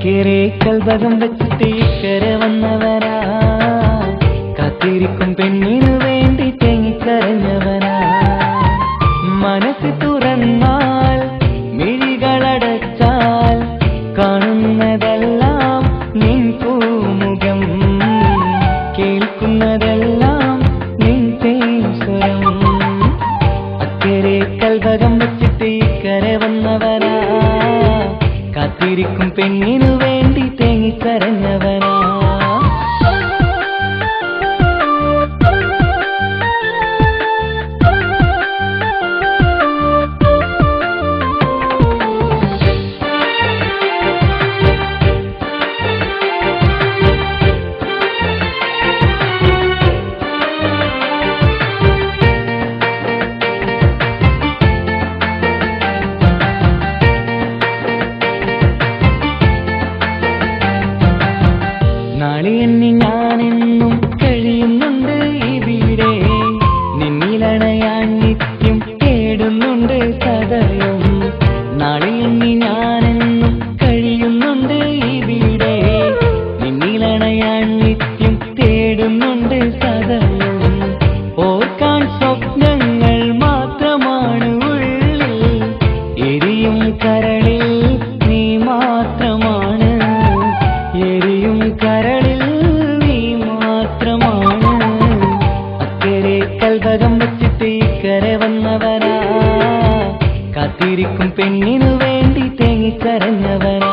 അക്കരെ കൽവകം വെച്ചിട്ട് ഇക്കരെ വന്നവനാ, കാത്തിരിക്കും പെണ്ണിനു വേണ്ടി തേങ്ങിക്കരഞ്ഞവനാ. മനസ്സ് തുറന്നാൽ മിഴികളടച്ചാൽ കാണുന്നതെല്ലാം നിൻ പൂമുഖം, കേൾക്കുന്നതെല്ലാം നിൻ തേൻസ്വരം. അക്കരെ കൽവകം വെച്ചിട്ട് ഇക്കരെ വന്നവനാ, കാത്തിരിക്കും പെണ്ണിനു വേണ്ടി തേങ്ങിക്കരഞ്ഞവനാ. നാളിയെണ്ണി ഞാനെന്നും കഴിയുന്നുണ്ട് ഇവിടെ, നിന്നിലണയാൻ നിത്യം തേടുന്നുണ്ട് സദയം. നാളിയെണ്ണി ഞാനെന്നും കഴിയുന്നുണ്ട് ഇവിടെ, നിന്നിലണയാൻ നിത്യം തേടുന്നുണ്ട് സദയം. ഓർക്കാൻ സ്വപ്നങ്ങൾ മാത്രമാണ് ഉള്ളിൽ, എരിയും കരളിൽ നീ മാത്രമാണ്, എരിയും കരളിൽ നീ മാത്രമാണ്. അക്കരെ കൽവകം വെച്ചിട്ട് ഇക്കരെ വന്നവനാ, കാത്തിരിക്കും പെണ്ണിനു വേണ്ടി തേങ്ങിക്കരഞ്ഞവനാ.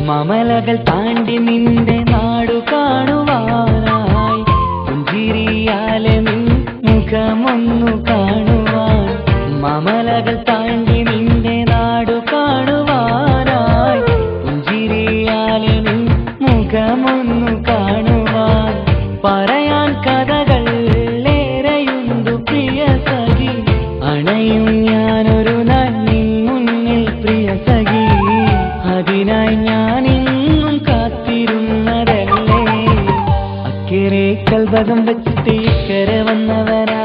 മമലകൾ താണ്ടി നിന്റെ നാടു കാണുവാനായി, പുഞ്ചിരിയാലെ നിൻ മുഖമൊന്നു കാണുവാൻ. മമലകൾ താണ്ടി നിന്റെ നാടു കാണുവാനായി, പുഞ്ചിരിയാലെ നിൻ മുഖമൊന്നു കാണുവാൻ. പറയാൻ കഥകൾ ഏറെയുണ്ടു പ്രിയ സഖി, അണയും ഞാനൊരു നാൾ നിൻ മുന്നിൽ പ്രിയ സഖി. അതിനായി ഞാനിന്നും കാത്തിരുന്നതല്ലേ. അക്കരെ കൽവകം വെച്ചിട്ട് ഇക്കരെ വന്നവനാ,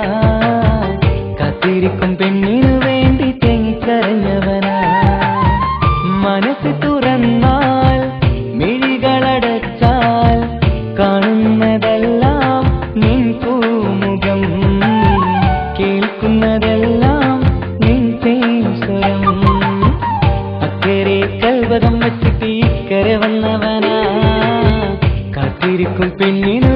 കാത്തിരിക്കും പെണ്ണിനു വേണ്ടി തേങ്ങിക്കരഞ്ഞവനാ. മനസ്സ് തുറന്നാൽ മിഴികളടച്ചാൽ കാണുന്നതെല്ലാം നിൻ പൂമുഖം, കേൾക്കുന്നതെല്ലാം നിൻ തേൻസ്വരം. അക്കരെ കൽവകം വെച്ചിട്ട് ഇക്കരെ വന്നവനാ, കാത്തിരിക്കും പെണ്ണിനു